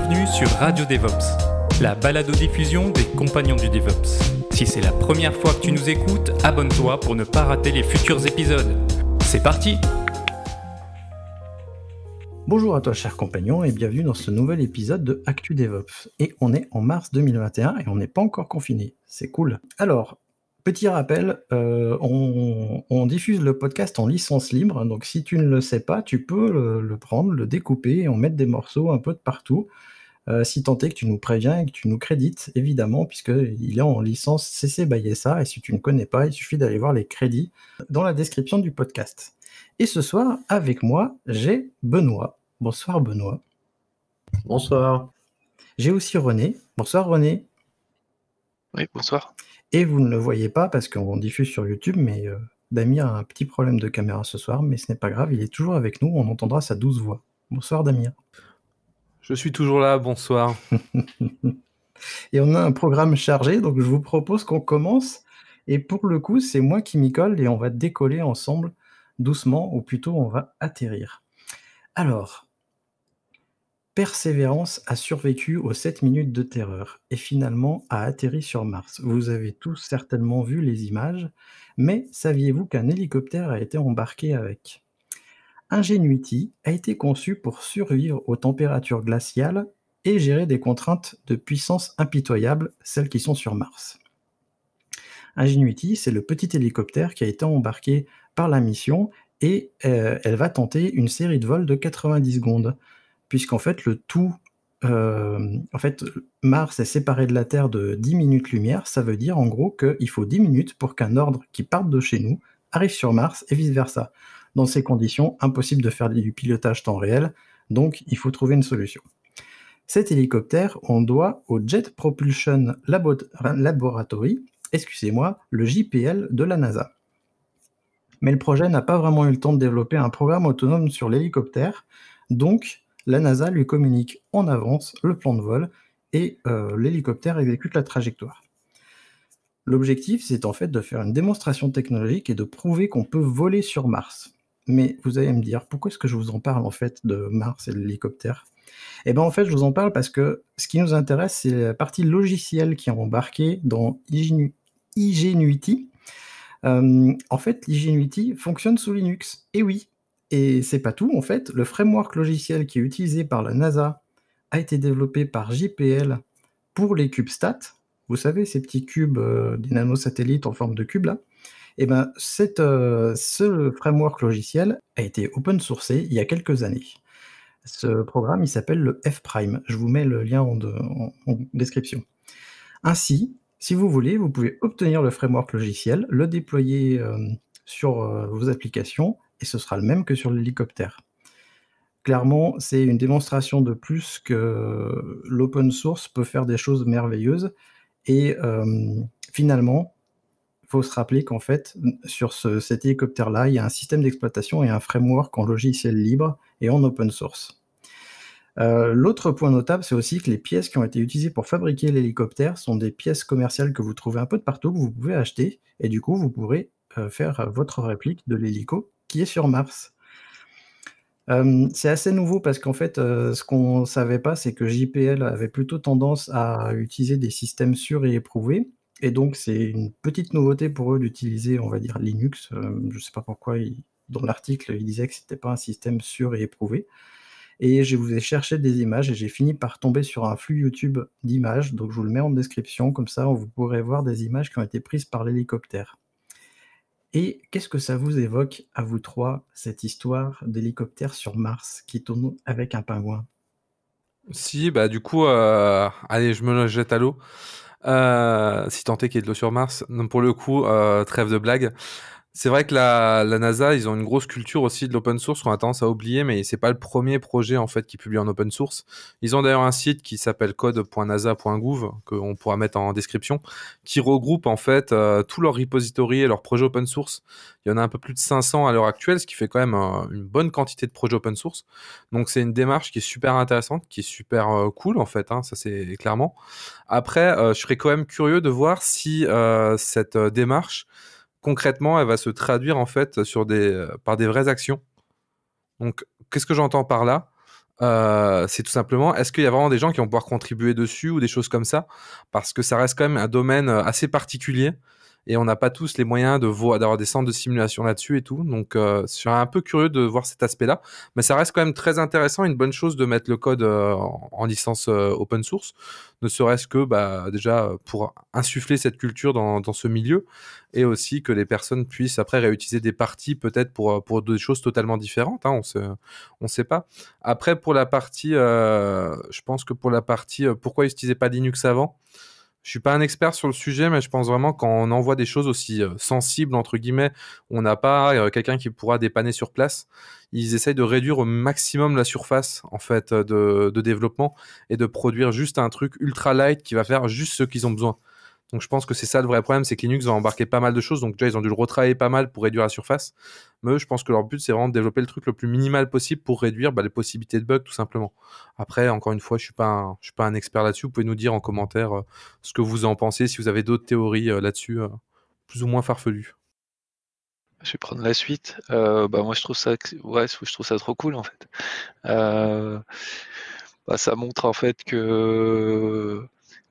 Bienvenue sur Radio DevOps, la balado-diffusion des compagnons du DevOps. Si c'est la première fois que tu nous écoutes, abonne-toi pour ne pas rater les futurs épisodes. C'est parti! Bonjour à toi chers compagnons et bienvenue dans ce nouvel épisode de Actu DevOps. Et on est en mars 2021 et on n'est pas encore confiné, c'est cool. Alors, petit rappel, on diffuse le podcast en licence libre, donc si tu ne le sais pas, tu peux le prendre, le découper et en mettre des morceaux un peu de partout, si tant est que tu nous préviens et que tu nous crédites, évidemment, puisqu'il est en licence CC BY SA, et si tu ne connais pas, il suffit d'aller voir les crédits dans la description du podcast. Et ce soir, avec moi, j'ai Benoît. Bonsoir Benoît. Bonsoir. J'ai aussi René. Bonsoir René. Oui, bonsoir. Et vous ne le voyez pas parce qu'on diffuse sur YouTube, mais Damien a un petit problème de caméra ce soir, mais ce n'est pas grave, il est toujours avec nous, on entendra sa douce voix. Bonsoir Damien. Je suis toujours là, bonsoir. Et on a un programme chargé, donc je vous propose qu'on commence. Et pour le coup, c'est moi qui m'y colle et on va décoller ensemble doucement, ou plutôt on va atterrir. Alors, Persévérance a survécu aux 7 minutes de terreur et finalement a atterri sur Mars. Vous avez tous certainement vu les images, mais saviez-vous qu'un hélicoptère a été embarqué avec ? Ingenuity a été conçu pour survivre aux températures glaciales et gérer des contraintes de puissance impitoyables, celles qui sont sur Mars. Ingenuity, c'est le petit hélicoptère qui a été embarqué par la mission et elle va tenter une série de vols de 90 secondes. Puisqu'en fait, Mars est séparé de la Terre de 10 minutes-lumière, ça veut dire en gros qu'il faut 10 minutes pour qu'un ordre qui parte de chez nous arrive sur Mars et vice-versa. Dans ces conditions, impossible de faire du pilotage temps réel, donc il faut trouver une solution. Cet hélicoptère, on doit au Jet Propulsion Laboratory, le JPL de la NASA. Mais le projet n'a pas vraiment eu le temps de développer un programme autonome sur l'hélicoptère, donc la NASA lui communique en avance le plan de vol et l'hélicoptère exécute la trajectoire. L'objectif, c'est en fait de faire une démonstration technologique et de prouver qu'on peut voler sur Mars. Mais vous allez me dire, pourquoi est-ce que je vous en parle en fait de Mars et de l'hélicoptère ? Eh bien en fait, je vous en parle parce que ce qui nous intéresse, c'est la partie logicielle qui est embarquée dans Ingenuity. En fait, l'Ingenuity fonctionne sous Linux, et oui. Et c'est pas tout, en fait, le framework logiciel qui est utilisé par la NASA a été développé par JPL pour les CubeSats. Vous savez, ces petits cubes, des nanosatellites en forme de cube là. Et ben, ce framework logiciel a été open sourcé il y a quelques années. Ce programme, il s'appelle le F-Prime. Je vous mets le lien en description. Ainsi, si vous voulez, vous pouvez obtenir le framework logiciel, le déployer sur vos applications, et ce sera le même que sur l'hélicoptère. Clairement, c'est une démonstration de plus que l'open source peut faire des choses merveilleuses, et finalement, il faut se rappeler qu'en fait, sur cet hélicoptère-là, il y a un système d'exploitation et un framework en logiciel libre et en open source. L'autre point notable, c'est aussi que les pièces qui ont été utilisées pour fabriquer l'hélicoptère sont des pièces commerciales que vous trouvez un peu de partout, que vous pouvez acheter, et du coup, vous pourrez faire votre réplique de l'hélico qui est sur Mars. C'est assez nouveau parce qu'en fait, ce qu'on ne savait pas, c'est que JPL avait plutôt tendance à utiliser des systèmes sûrs et éprouvés, et donc c'est une petite nouveauté pour eux d'utiliser, on va dire, Linux. Je ne sais pas pourquoi, dans l'article, il disait que ce n'était pas un système sûr et éprouvé. Et je vous ai cherché des images et j'ai fini par tomber sur un flux YouTube d'images, donc je vous le mets en description, comme ça vous pourrez voir des images qui ont été prises par l'hélicoptère. Et qu'est-ce que ça vous évoque, à vous trois, cette histoire d'hélicoptère sur Mars qui tourne avec un pingouin ? Si, bah du coup, allez, je me jette à l'eau. Si tant est qu'il y ait de l'eau sur Mars. Non, pour le coup, trêve de blague. C'est vrai que la NASA, ils ont une grosse culture aussi de l'open source qu'on a tendance à oublier, mais c'est pas le premier projet en fait qui publie en open source. Ils ont d'ailleurs un site qui s'appelle code.nasa.gouv qu'on pourra mettre en description, qui regroupe en fait tous leurs repositories et leurs projets open source. Il y en a un peu plus de 500 à l'heure actuelle, ce qui fait quand même une bonne quantité de projets open source. Donc c'est une démarche qui est super intéressante, qui est super cool en fait, hein, ça c'est clairement. Après, je serais quand même curieux de voir si cette démarche concrètement, elle va se traduire en fait par des vraies actions. Donc, qu'est-ce que j'entends par là ? c'est tout simplement, est-ce qu'il y a vraiment des gens qui vont pouvoir contribuer dessus ou des choses comme ça? Parce que ça reste quand même un domaine assez particulier et on n'a pas tous les moyens d'avoir des centres de simulation là-dessus et tout. Donc, je suis un peu curieux de voir cet aspect-là. Mais ça reste quand même très intéressant, une bonne chose de mettre le code en licence open source, ne serait-ce que déjà pour insuffler cette culture dans ce milieu et aussi que les personnes puissent après réutiliser des parties peut-être pour des choses totalement différentes. Hein, on sait pas. Après, pour la partie, je pense que pour la partie pourquoi ils n'utilisaient pas Linux avant, je suis pas un expert sur le sujet, mais je pense vraiment quand on envoie des choses aussi sensibles, entre guillemets, on n'a pas quelqu'un qui pourra dépanner sur place, ils essayent de réduire au maximum la surface en fait de développement et de produire juste un truc ultra light qui va faire juste ce qu'ils ont besoin. Donc je pense que c'est ça le vrai problème, c'est que Linux va embarquer pas mal de choses, donc déjà ils ont dû le retravailler pas mal pour réduire la surface, mais eux, je pense que leur but c'est vraiment de développer le truc le plus minimal possible pour réduire les possibilités de bugs tout simplement. Après, encore une fois, je suis pas un expert là-dessus, vous pouvez nous dire en commentaire ce que vous en pensez, si vous avez d'autres théories là-dessus, plus ou moins farfelues. Je vais prendre la suite. Moi, je trouve ça trop cool en fait. Ça montre en fait que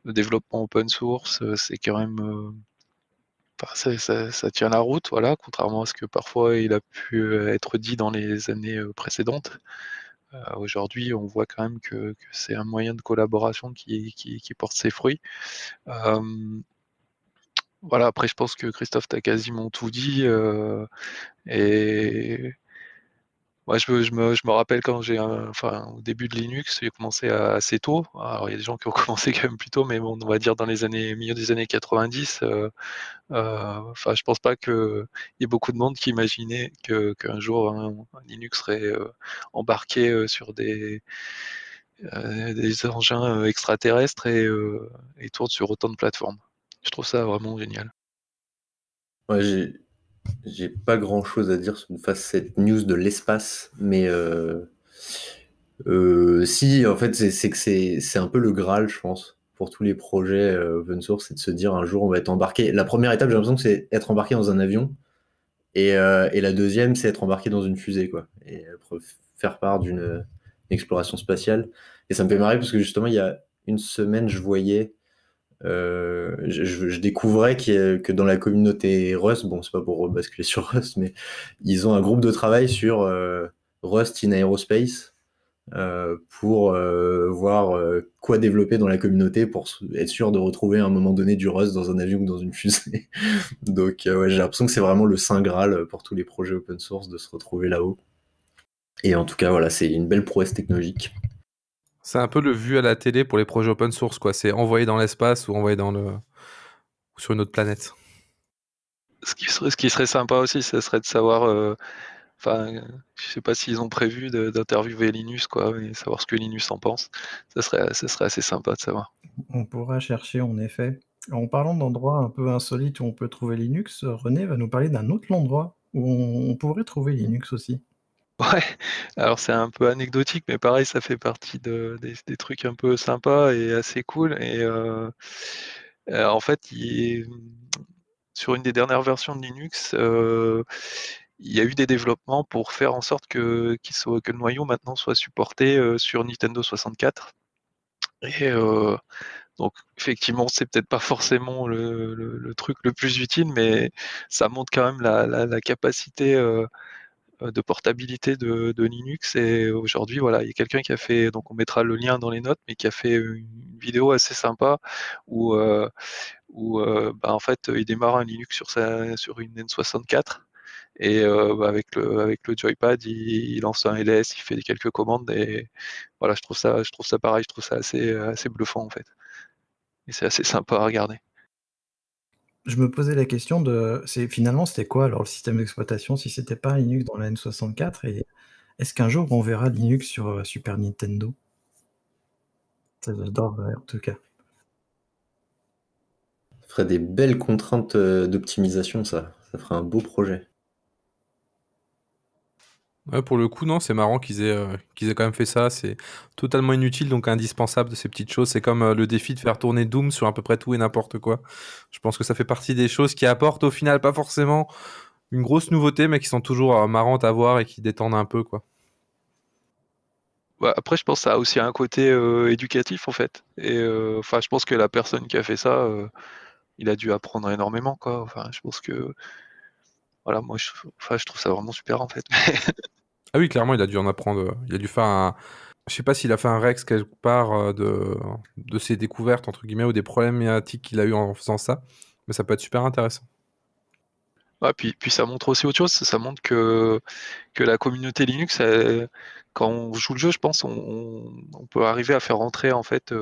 le développement open source, c'est quand même, ça tient la route, voilà, contrairement à ce que parfois il a pu être dit dans les années précédentes. Aujourd'hui, on voit quand même que c'est un moyen de collaboration qui porte ses fruits. Voilà, après, je pense que Christophe, tu as quasiment tout dit. Et moi, je me rappelle quand au début de Linux, j'ai commencé assez tôt. Alors, il y a des gens qui ont commencé quand même plus tôt, mais bon, on va dire dans milieu des années 90. Je pense pas qu'il y ait beaucoup de monde qui imaginait qu'un jour un Linux serait embarqué sur des engins extraterrestres et tourne sur autant de plateformes. Je trouve ça vraiment génial. Ouais, j'ai pas grand chose à dire sur cette news de l'espace, mais si, en fait, c'est un peu le Graal, je pense, pour tous les projets open source, c'est de se dire un jour on va être embarqué. La première étape, j'ai l'impression que c'est être embarqué dans un avion, et la deuxième, c'est être embarqué dans une fusée, quoi, et faire part d'une exploration spatiale. Et ça me fait marrer parce que justement, il y a une semaine, je voyais. Je découvrais que dans la communauté Rust, bon, c'est pas pour rebasculer sur Rust, mais ils ont un groupe de travail sur Rust in Aerospace pour voir quoi développer dans la communauté pour être sûr de retrouver à un moment donné du Rust dans un avion ou dans une fusée. Donc ouais, j'ai l'impression que c'est vraiment le saint Graal pour tous les projets open source de se retrouver là-haut. Et en tout cas, voilà, c'est une belle prouesse technologique. C'est un peu le vu à la télé pour les projets open source, quoi. C'est envoyé dans l'espace ou envoyé ou sur une autre planète. Ce qui serait sympa aussi, ça serait de savoir. Je sais pas s'ils ont prévu d'interviewer Linus, quoi, et savoir ce que Linus en pense. Ça serait assez sympa de savoir. On pourra chercher en effet. En parlant d'endroits un peu insolites où on peut trouver Linux, René va nous parler d'un autre endroit où on pourrait trouver Linux aussi. Ouais, alors c'est un peu anecdotique, mais pareil, ça fait partie des trucs un peu sympas et assez cool. Et en fait, sur une des dernières versions de Linux, il y a eu des développements pour faire en sorte que le noyau maintenant soit supporté sur Nintendo 64. Et donc effectivement, c'est peut-être pas forcément le truc le plus utile, mais ça montre quand même la capacité de portabilité de Linux. Et aujourd'hui, voilà, il y a quelqu'un qui a fait, donc on mettra le lien dans les notes, mais qui a fait une vidéo assez sympa où en fait, il démarre un Linux sur une N64. Et avec le joypad, il lance un ls, il fait quelques commandes et voilà, je trouve ça pareil, je trouve ça assez bluffant en fait. Et c'est assez sympa à regarder. Je me posais la question finalement c'était quoi alors le système d'exploitation si c'était pas Linux dans la N64 et est-ce qu'un jour on verra Linux sur Super Nintendo? Ça j'adorerais en tout cas. Ça ferait des belles contraintes d'optimisation, ça ferait un beau projet. Ouais, pour le coup, non, c'est marrant qu'ils aient quand même fait ça. C'est totalement inutile, donc indispensable de ces petites choses. C'est comme le défi de faire tourner Doom sur à peu près tout et n'importe quoi. Je pense que ça fait partie des choses qui apportent au final pas forcément une grosse nouveauté, mais qui sont toujours marrantes à voir et qui détendent un peu, quoi. Après, je pense que ça a aussi un côté éducatif en fait. Et enfin, je pense que la personne qui a fait ça, il a dû apprendre énormément, quoi. Enfin, je pense que voilà, moi, je trouve ça vraiment super en fait. Ah oui, clairement, il a dû en apprendre. Il a dû faire un. Je sais pas s'il a fait un Rex quelque part de ses découvertes, entre guillemets, ou des problématiques qu'il a eu en faisant ça. Mais ça peut être super intéressant. Ouais, puis ça montre aussi autre chose. Ça montre que la communauté Linux, quand on joue le jeu, je pense, on peut arriver à faire rentrer en fait.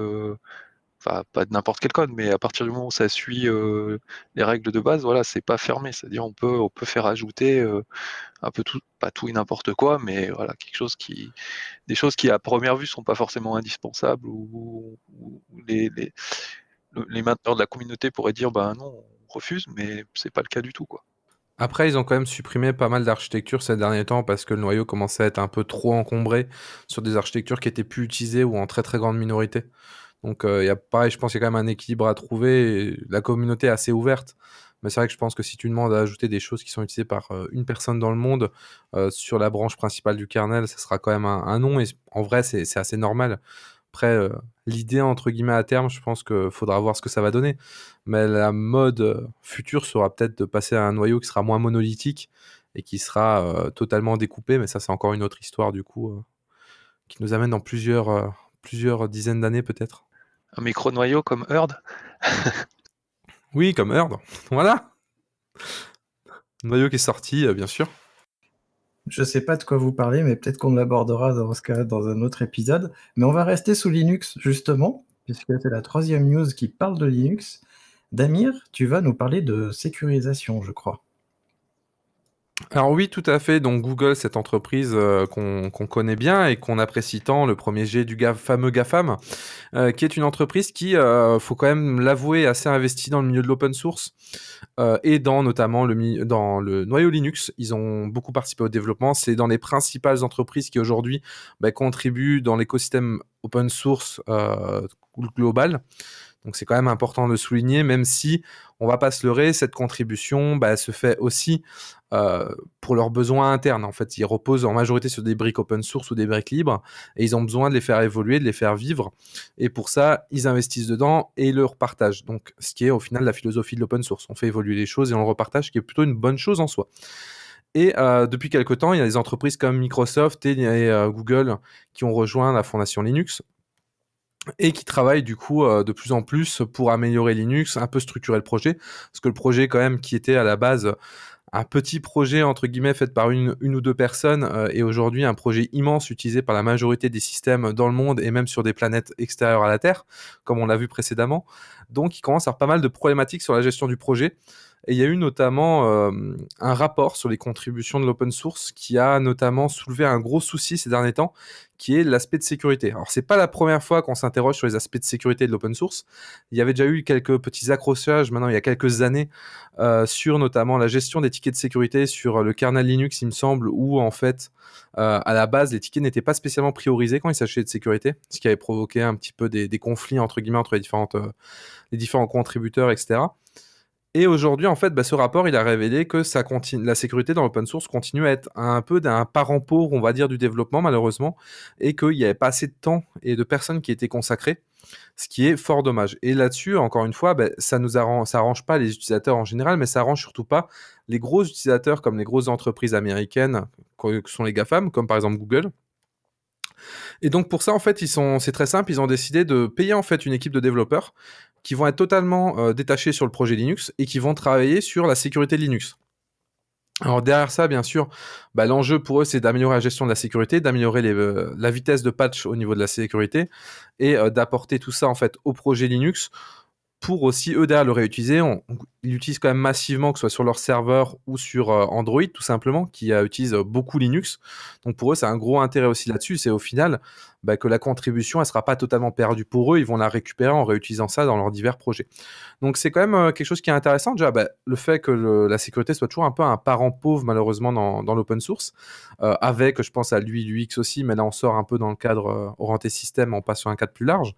Enfin, pas de n'importe quel code, mais à partir du moment où ça suit les règles de base, voilà, c'est pas fermé. C'est-à-dire on peut faire ajouter un peu tout, pas tout et n'importe quoi, mais voilà, des choses qui à première vue sont pas forcément indispensables ou les mainteneurs de la communauté pourraient dire ben non, on refuse, mais c'est pas le cas du tout, quoi. Après, ils ont quand même supprimé pas mal d'architectures ces derniers temps parce que le noyau commençait à être un peu trop encombré sur des architectures qui étaient plus utilisées ou en très très grande minorité. Donc, il y a pareil, je pense qu'il y a quand même un équilibre à trouver. Et la communauté est assez ouverte. Mais c'est vrai que je pense que si tu demandes à ajouter des choses qui sont utilisées par une personne dans le monde sur la branche principale du kernel, ça sera quand même un non. Et en vrai, c'est assez normal. Après, l'idée, entre guillemets, à terme, je pense qu'il faudra voir ce que ça va donner. Mais la mode future sera peut-être de passer à un noyau qui sera moins monolithique et qui sera totalement découpé. Mais ça, c'est encore une autre histoire, du coup, qui nous amène dans plusieurs dizaines d'années, peut-être. Un micro-noyau comme Herd. Oui, comme Herd. Voilà. Noyau qui est sorti, bien sûr. Je sais pas de quoi vous parlez, mais peut-être qu'on l'abordera dans ce cas dans un autre épisode. Mais on va rester sous Linux, justement, puisque c'est la 3e news qui parle de Linux. Damir, tu vas nous parler de sécurisation, je crois. Alors oui, tout à fait. Donc Google, cette entreprise qu'on connaît bien et qu'on apprécie tant, le premier G du fameux GAFAM, qui est une entreprise qui, faut quand même l'avouer, est assez investie dans le milieu de l'open source et notamment dans le noyau Linux. Ils ont beaucoup participé au développement. C'est dans les principales entreprises qui aujourd'hui contribuent dans l'écosystème open source global. Donc c'est quand même important de le souligner, même si, on va pas se leurrer, cette contribution se fait aussi pour leurs besoins internes. En fait, ils reposent en majorité sur des briques open source ou des briques libres, et ils ont besoin de les faire évoluer, de les faire vivre. Et pour ça, ils investissent dedans et ils le repartagent. Donc, ce qui est au final la philosophie de l'open source. On fait évoluer les choses et on le repartage, ce qui est plutôt une bonne chose en soi. Et depuis quelque temps, il y a des entreprises comme Microsoft et Google qui ont rejoint la fondation Linux et qui travaillent du coup de plus en plus pour améliorer Linux, un peu structurer le projet, parce que le projet quand même qui était à la base un petit projet entre guillemets fait par une ou deux personnes est aujourd'hui un projet immense utilisé par la majorité des systèmes dans le monde et même sur des planètes extérieures à la Terre, comme on l'a vu précédemment. Donc il commence à avoir pas mal de problématiques sur la gestion du projet. Et il y a eu notamment un rapport sur les contributions de l'open source qui a notamment soulevé un gros souci ces derniers temps, qui est l'aspect de sécurité. Alors, c'est pas la première fois qu'on s'interroge sur les aspects de sécurité de l'open source. Il y avait déjà eu quelques petits accrochages, maintenant il y a quelques années, sur notamment la gestion des tickets de sécurité sur le kernel Linux, il me semble, où en fait, à la base, les tickets n'étaient pas spécialement priorisés quand il s'agissait de sécurité, ce qui avait provoqué un petit peu des conflits entre guillemets entre les différents contributeurs, etc. Et aujourd'hui, en fait, ce rapport, il a révélé que la sécurité dans l'open source continue à être un peu d'un parent pauvre, on va dire, du développement, malheureusement, et qu'il n'y avait pas assez de temps et de personnes qui étaient consacrées, ce qui est fort dommage. Et là-dessus, encore une fois, ça arrange pas les utilisateurs en général, mais ça arrange surtout pas les gros utilisateurs comme les grosses entreprises américaines, que sont les GAFAM, comme par exemple Google. Et donc pour ça, en fait, c'est très simple, ils ont décidé de payer en fait une équipe de développeurs qui vont être totalement détachés sur le projet Linux et qui vont travailler sur la sécurité de Linux. Alors derrière ça, bien sûr, l'enjeu pour eux, c'est d'améliorer la gestion de la sécurité, d'améliorer la vitesse de patch au niveau de la sécurité et d'apporter tout ça en fait au projet Linux pour aussi eux derrière le réutiliser. Ils l'utilisent quand même massivement, que ce soit sur leur serveur ou sur Android tout simplement, qui utilise beaucoup Linux. Donc pour eux, c'est un gros intérêt aussi là-dessus. C'est au final que la contribution, elle sera pas totalement perdue pour eux. Ils vont la récupérer en réutilisant ça dans leurs divers projets. Donc c'est quand même quelque chose qui est intéressant. Déjà, le fait que la sécurité soit toujours un peu un parent pauvre malheureusement dans l'open source, avec, je pense à l'UX aussi, mais là on sort un peu dans le cadre orienté système, on passe sur un cadre plus large.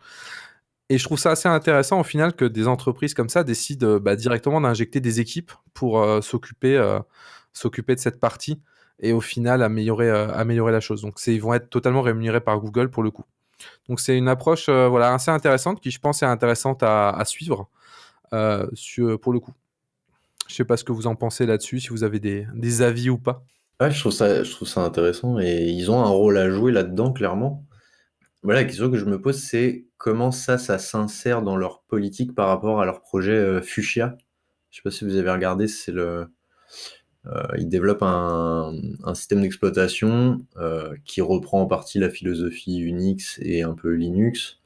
Et je trouve ça assez intéressant au final que des entreprises comme ça décident directement d'injecter des équipes pour s'occuper de cette partie et au final améliorer la chose. Donc ils vont être totalement rémunérés par Google pour le coup. Donc c'est une approche voilà, assez intéressante qui je pense est intéressante à suivre pour le coup. Je sais pas ce que vous en pensez là-dessus, si vous avez des avis ou pas. Ouais, je trouve ça intéressant et ils ont un rôle à jouer là-dedans, clairement. Voilà, la question que je me pose, c'est comment ça s'insère dans leur politique par rapport à leur projet Fuchsia. Je sais pas si vous avez regardé, ils développent un système d'exploitation qui reprend en partie la philosophie Unix et un peu Linux.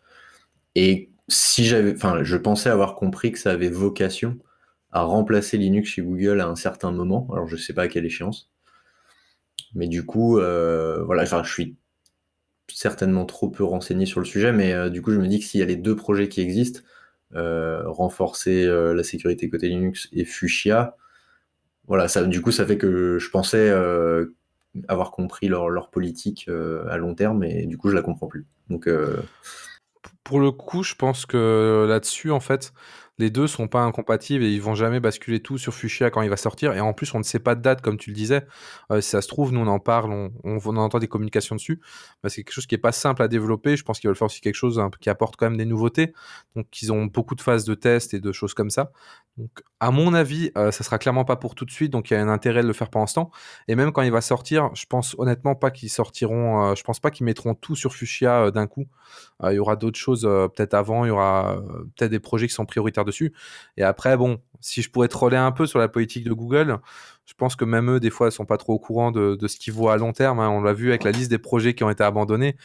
Et je pensais avoir compris que ça avait vocation à remplacer Linux chez Google à un certain moment. Alors je sais pas à quelle échéance. Mais du coup, voilà, enfin, je suis certainement trop peu renseigné sur le sujet, mais du coup, je me dis que s'il y a les deux projets qui existent, renforcer la sécurité côté Linux et Fuchsia, voilà, du coup, ça fait que je pensais avoir compris leur politique à long terme, et du coup, je la comprends plus. Donc, Pour le coup, je pense que là-dessus, en fait, les deux sont pas incompatibles et ils vont jamais basculer tout sur Fuchsia quand il va sortir. Et en plus, on ne sait pas de date, comme tu le disais. Si ça se trouve, nous, on en parle, on entend des communications dessus. Bah, c'est quelque chose qui est pas simple à développer. Je pense qu'ils veulent faire aussi quelque chose qui apporte quand même des nouveautés. Donc, ils ont beaucoup de phases de test et de choses comme ça. Donc, à mon avis, ça sera clairement pas pour tout de suite. Donc, il y a un intérêt de le faire pendant ce temps. Et même quand il va sortir, je pense honnêtement pas qu'ils sortiront. Je pense pas qu'ils mettront tout sur Fuchsia d'un coup. Il y aura d'autres choses peut-être avant, il y aura peut-être des projets qui sont prioritaires dessus. Et après, bon, si je pourrais troller un peu sur la politique de Google, je pense que même eux, des fois, ils sont pas trop au courant de ce qu'ils voient à long terme. Hein. On l'a vu avec la liste des projets qui ont été abandonnés.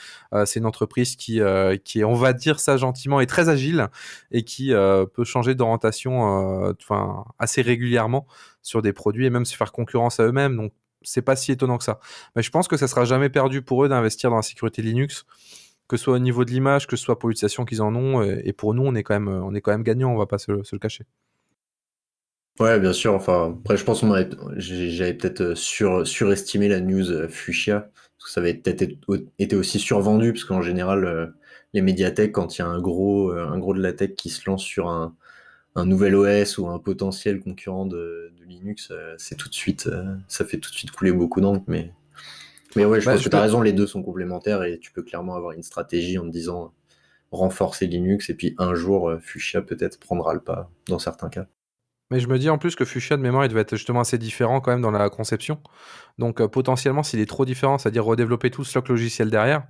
C'est une entreprise qui est, on va dire ça gentiment, est très agile et qui peut changer d'orientation assez régulièrement sur des produits et même se faire concurrence à eux-mêmes. Donc, c'est pas si étonnant que ça. Mais je pense que ça sera jamais perdu pour eux d'investir dans la sécurité Linux, que ce soit au niveau de l'image, que ce soit pour l'utilisation qu'ils en ont, et pour nous, on est quand même gagnant, on va pas se le cacher. ouais, bien sûr. Enfin, après, je pense j'avais peut-être surestimé la news Fuchsia, parce que ça avait peut-être été aussi survendu, parce qu'en général, les médiathèques, quand il y a un gros de la tech qui se lance sur un nouvel OS ou un potentiel concurrent de Linux, c'est tout de suite, ça fait tout de suite couler beaucoup d'encre. Mais ouais, je pense que tu as raison, les deux sont complémentaires et tu peux clairement avoir une stratégie en te disant renforcer Linux et puis un jour, Fuchsia peut-être prendra le pas dans certains cas. Mais je me dis en plus que Fuchsia, de mémoire, il devait être justement assez différent quand même dans la conception. Donc potentiellement, s'il est trop différent, c'est-à-dire redévelopper tout le stock logiciel derrière.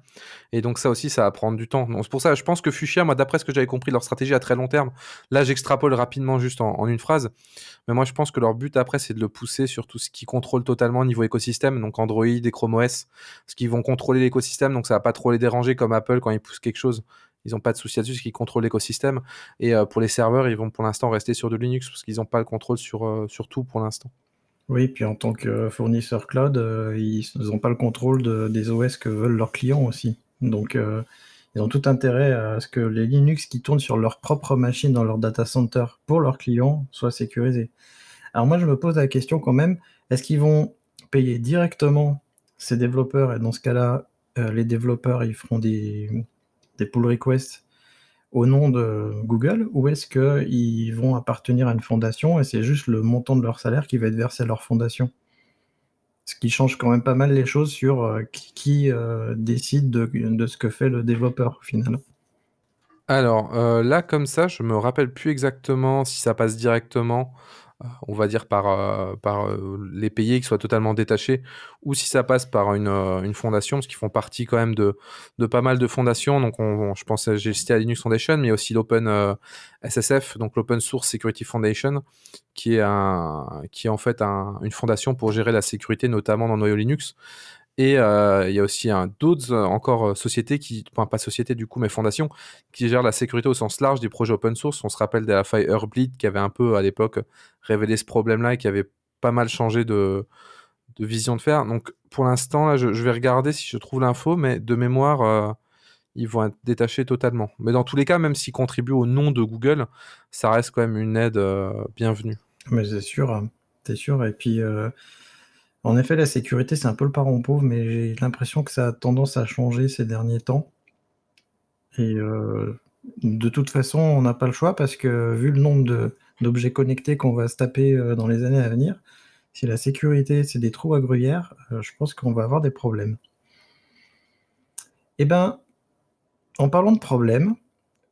Et donc ça aussi, ça va prendre du temps. Donc c'est pour ça, je pense que Fuchsia, moi, d'après ce que j'avais compris, leur stratégie à très long terme, là, j'extrapole rapidement juste en une phrase. Mais moi, je pense que leur but après, c'est de le pousser sur tout ce qui contrôle totalement au niveau écosystème, donc Android et Chrome OS, parce qu'ils vont contrôler l'écosystème, donc ça va pas trop les déranger comme Apple quand ils poussent quelque chose. Ils n'ont pas de souci là-dessus, parce qu'ils contrôlent l'écosystème. Et pour les serveurs, ils vont pour l'instant rester sur de Linux, parce qu'ils n'ont pas le contrôle sur tout pour l'instant. Oui, puis en tant que fournisseur cloud, ils n'ont pas le contrôle des OS que veulent leurs clients aussi. Donc, ils ont tout intérêt à ce que les Linux qui tournent sur leur propre machine dans leur data center pour leurs clients soient sécurisés. Alors moi, je me pose la question quand même, est-ce qu'ils vont payer directement ces développeurs, et dans ce cas-là, les développeurs, ils feront des pull requests au nom de Google, ou est-ce qu'ils vont appartenir à une fondation et c'est juste le montant de leur salaire qui va être versé à leur fondation? Ce qui change quand même pas mal les choses sur qui décide de ce que fait le développeur au final. Alors là, comme ça, je me rappelle plus exactement si ça passe directement, on va dire par les payés qui soient totalement détachés, ou si ça passe par une fondation, parce qu'ils font partie quand même de pas mal de fondations. Donc je pense, j'ai cité la Linux Foundation, mais il y a aussi l'Open SSF, donc l'Open Source Security Foundation, qui est en fait une fondation pour gérer la sécurité, notamment dans noyau Linux. Et il y a aussi d'autres encore sociétés enfin pas sociétés du coup, mais fondations, qui gèrent la sécurité au sens large des projets open source. On se rappelle de la faille Heartbleed qui avait un peu à l'époque révélé ce problème-là et qui avait pas mal changé de vision de faire. Donc pour l'instant, là, je vais regarder si je trouve l'info, mais de mémoire, ils vont être détachés totalement. Mais dans tous les cas, même s'ils contribuent au nom de Google, ça reste quand même une aide bienvenue. Mais c'est sûr, hein. C'est sûr. Et puis, en effet, la sécurité, c'est un peu le parent pauvre, mais j'ai l'impression que ça a tendance à changer ces derniers temps. Et de toute façon, on n'a pas le choix parce que vu le nombre d'objets connectés qu'on va se taper dans les années à venir, Si la sécurité, c'est des trous à gruyère, je pense qu'on va avoir des problèmes. Eh ben, en parlant de problèmes,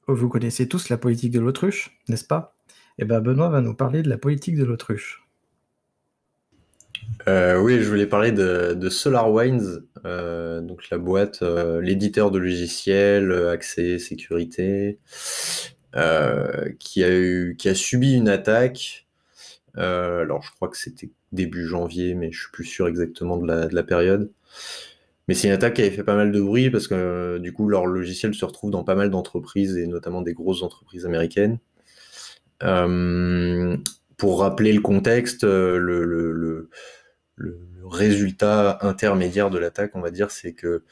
vous connaissez tous la politique de l'autruche, n'est-ce pas? Eh ben, Benoît va nous parler de la politique de l'autruche. Oui, je voulais parler de SolarWinds, donc la boîte, l'éditeur de logiciels, accès, sécurité, qui a subi une attaque. Alors, je crois que c'était début janvier, mais je suis plus sûr exactement de la période. Mais c'est une attaque qui avait fait pas mal de bruit parce que du coup, leur logiciel se retrouve dans pas mal d'entreprises et notamment des grosses entreprises américaines. Pour rappeler le contexte, le résultat intermédiaire de l'attaque, on va dire, c'est que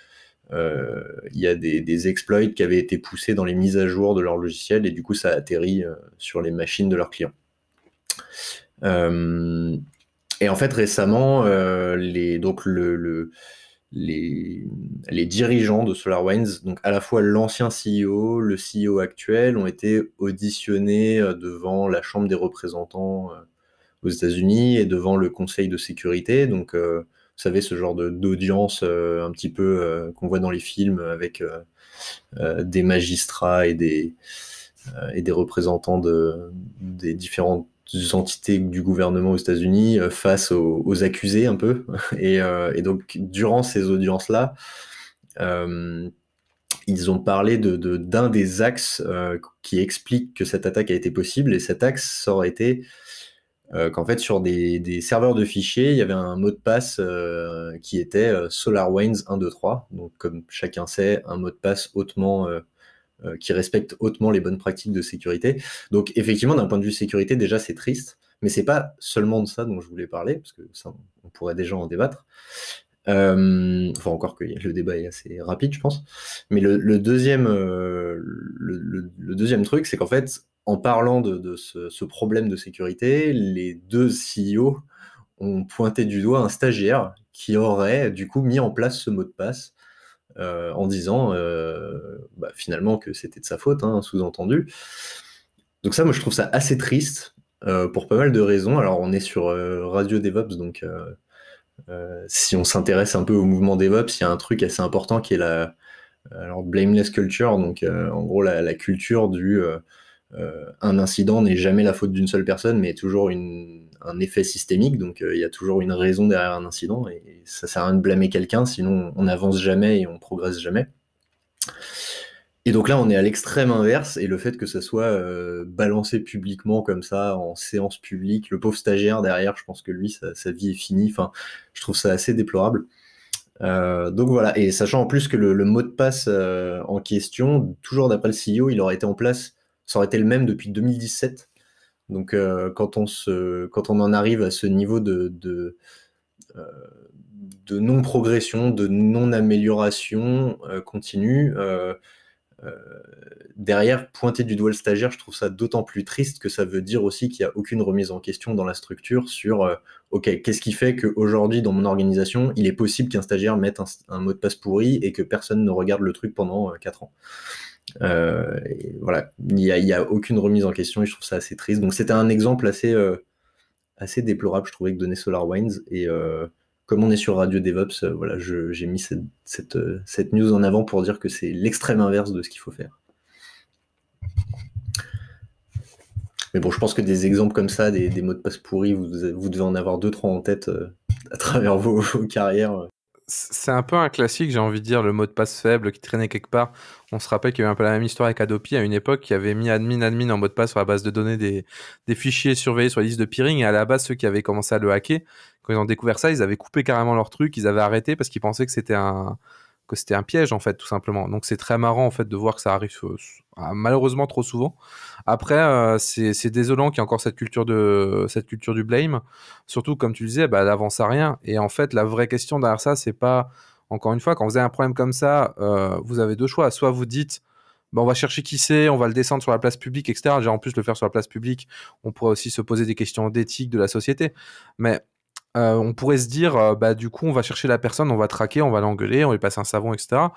il y a des exploits qui avaient été poussés dans les mises à jour de leur logiciel et du coup ça a atterri sur les machines de leurs clients. Et en fait récemment, les dirigeants de SolarWinds, donc à la fois l'ancien CEO, le CEO actuel, ont été auditionnés devant la Chambre des représentants aux États-Unis et devant le Conseil de sécurité. Donc, vous savez, ce genre d'audience un petit peu qu'on voit dans les films avec des magistrats et des représentants des différentes entités du gouvernement aux États-Unis face aux accusés un peu. Et donc, durant ces audiences-là, ils ont parlé d'un des axes qui explique que cette attaque a été possible, et cet axe aurait été qu'en fait sur des serveurs de fichiers, il y avait un mot de passe qui était SolarWinds 123, donc comme chacun sait, un mot de passe qui respecte hautement les bonnes pratiques de sécurité. Donc effectivement, d'un point de vue sécurité, déjà c'est triste, mais c'est pas seulement de ça dont je voulais parler, parce que ça, on pourrait déjà en débattre. Enfin, encore que le débat est assez rapide, je pense. Mais le deuxième truc, c'est qu'en fait, en parlant de ce problème de sécurité, les deux CEO ont pointé du doigt un stagiaire qui aurait du coup mis en place ce mot de passe en disant finalement que c'était de sa faute, hein, sous-entendu. Donc ça, moi, je trouve ça assez triste pour pas mal de raisons. Alors, on est sur Radio DevOps, donc si on s'intéresse un peu au mouvement DevOps, il y a un truc assez important qui est la blameless culture, donc en gros la culture du un incident n'est jamais la faute d'une seule personne, mais toujours un effet systémique, donc il y a toujours une raison derrière un incident, et ça sert à rien de blâmer quelqu'un, sinon on n'avance jamais et on progresse jamais. Et donc là, on est à l'extrême inverse, et le fait que ça soit balancé publiquement comme ça, en séance publique, le pauvre stagiaire derrière, je pense que lui, sa vie est finie, enfin, je trouve ça assez déplorable. Donc voilà, et sachant en plus que le mot de passe en question, toujours d'après le CEO, il aurait été en place, ça aurait été le même depuis 2017. Donc quand on en arrive à ce niveau de non-progression, de non-amélioration continue, derrière, pointer du doigt le stagiaire, je trouve ça d'autant plus triste que ça veut dire aussi qu'il n'y a aucune remise en question dans la structure sur ok, qu'est-ce qui fait qu'aujourd'hui dans mon organisation, il est possible qu'un stagiaire mette un mot de passe pourri et que personne ne regarde le truc pendant 4 ans. Et voilà, il n'y a aucune remise en question et je trouve ça assez triste. Donc c'était un exemple assez déplorable, je trouvais, que donnait SolarWinds. Et comme on est sur Radio DevOps, voilà, j'ai mis cette news en avant pour dire que c'est l'extrême inverse de ce qu'il faut faire. Mais bon, je pense que des exemples comme ça, des mots de passe pourris, vous devez en avoir 2-3 en tête à travers vos carrières. C'est un peu un classique, j'ai envie de dire, le mot de passe faible qui traînait quelque part. On se rappelle qu'il y avait un peu la même histoire avec Adopi à une époque, qui avait mis admin en mot de passe sur la base de données des fichiers surveillés sur la liste de peering, et à la base, ceux qui avaient commencé à le hacker, quand ils ont découvert ça, ils avaient coupé carrément leur truc, ils avaient arrêté parce qu'ils pensaient que c'était un piège, en fait, tout simplement. Donc c'est très marrant, en fait, de voir que ça arrive malheureusement trop souvent. Après, c'est désolant qu'il y ait encore cette culture du blame. Surtout, comme tu le disais, elle avance à rien. Et en fait, la vraie question derrière ça, c'est pas... Encore une fois, quand vous avez un problème comme ça, vous avez deux choix. Soit vous dites, on va chercher qui c'est, on va le descendre sur la place publique, etc. Déjà, en plus, le faire sur la place publique, on pourrait aussi se poser des questions d'éthique de la société. Mais... on pourrait se dire, du coup, on va chercher la personne, on va traquer, on va l'engueuler, on va lui passer un savon, etc.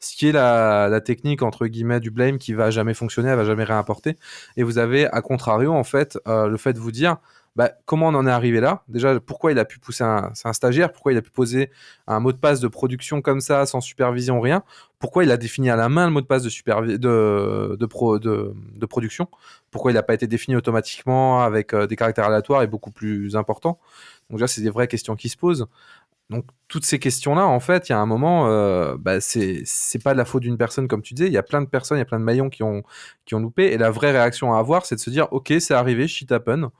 Ce qui est la technique, entre guillemets, du blame qui va jamais fonctionner, elle va jamais réimporter. Et vous avez, à contrario, en fait, le fait de vous dire, Bah, comment on en est arrivé là? Déjà, pourquoi il a pu pousser c'est un stagiaire, pourquoi il a pu poser un mot de passe de production comme ça, sans supervision, rien? Pourquoi il a défini à la main le mot de passe de production? Pourquoi il n'a pas été défini automatiquement avec des caractères aléatoires et beaucoup plus importants? Donc déjà, c'est des vraies questions qui se posent. Donc toutes ces questions-là, en fait, il y a un moment, bah, c'est pas de la faute d'une personne, comme tu disais. Il y a plein de personnes, il y a plein de maillons qui ont loupé. Et la vraie réaction à avoir, c'est de se dire, ok, c'est arrivé, shit happen.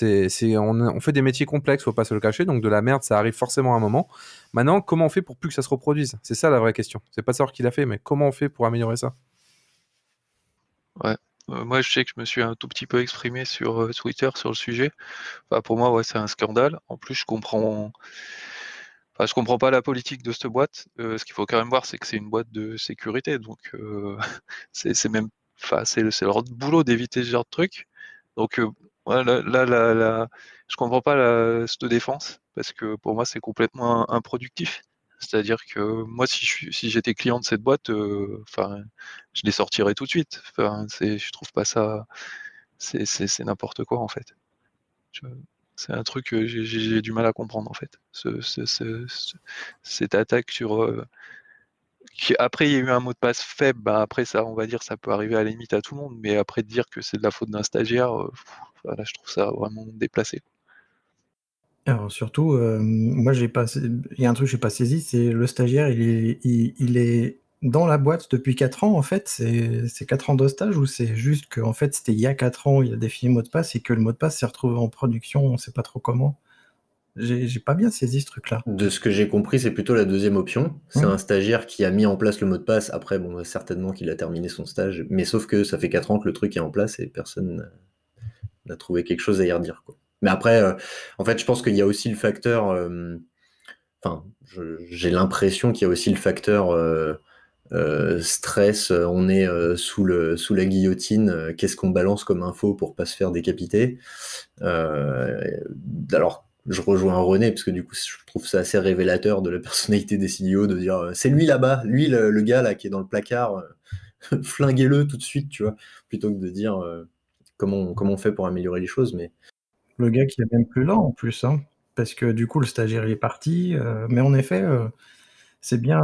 On fait des métiers complexes, faut pas se le cacher. Donc de la merde, ça arrive forcément à un moment. Maintenant, comment on fait pour plus que ça se reproduise? C'est ça la vraie question. C'est pas de savoir qui l'a fait, mais comment on fait pour améliorer ça? Ouais. Moi, je sais que je me suis un tout petit peu exprimé sur Twitter sur le sujet. Enfin, pour moi, ouais, c'est un scandale. En plus, je comprends pas la politique de cette boîte. Ce qu'il faut quand même voir, c'est que c'est une boîte de sécurité, donc c'est même, enfin, c'est leur boulot d'éviter ce genre de truc. Donc ouais, je comprends pas cette défense parce que pour moi, c'est complètement improductif. C'est-à-dire que moi, si j'étais client de cette boîte, enfin, je les sortirais tout de suite. Enfin, je trouve pas ça, c'est n'importe quoi en fait. Je- C'est un truc que j'ai du mal à comprendre en fait. Cette attaque après, il y a eu un mot de passe faible, bah, après ça, on va dire, ça peut arriver à la limite à tout le monde, mais après de dire que c'est de la faute d'un stagiaire, voilà, je trouve ça vraiment déplacé. Alors surtout, moi j'ai pas il y a un truc que j'ai pas saisi, c'est le stagiaire, il est dans la boîte depuis 4 ans en fait? C'est 4 ans de stage ou c'est juste qu'en fait c'était il y a 4 ans, il a défini le mot de passe et que le mot de passe s'est retrouvé en production, on sait pas trop comment? J'ai pas bien saisi ce truc-là. De ce que j'ai compris, c'est plutôt la deuxième option. C'est un stagiaire qui a mis en place le mot de passe. Après, bon, certainement qu'il a terminé son stage. Mais sauf que ça fait 4 ans que le truc est en place et personne n'a trouvé quelque chose à y redire, quoi. Mais après, en fait, je pense qu'il y a aussi le facteur. Enfin, j'ai l'impression qu'il y a aussi le facteur stress. On est sous la guillotine. Qu'est-ce qu'on balance comme info pour pas se faire décapiter? Alors, je rejoins René, parce que du coup, je trouve ça assez révélateur de la personnalité des CEO de dire c'est lui là-bas, lui le gars là qui est dans le placard, flinguez-le tout de suite, tu vois, plutôt que de dire comment on fait pour améliorer les choses. Mais Le gars qui est même plus là en plus, hein, parce que du coup le stagiaire il est parti, mais en effet, c'est bien,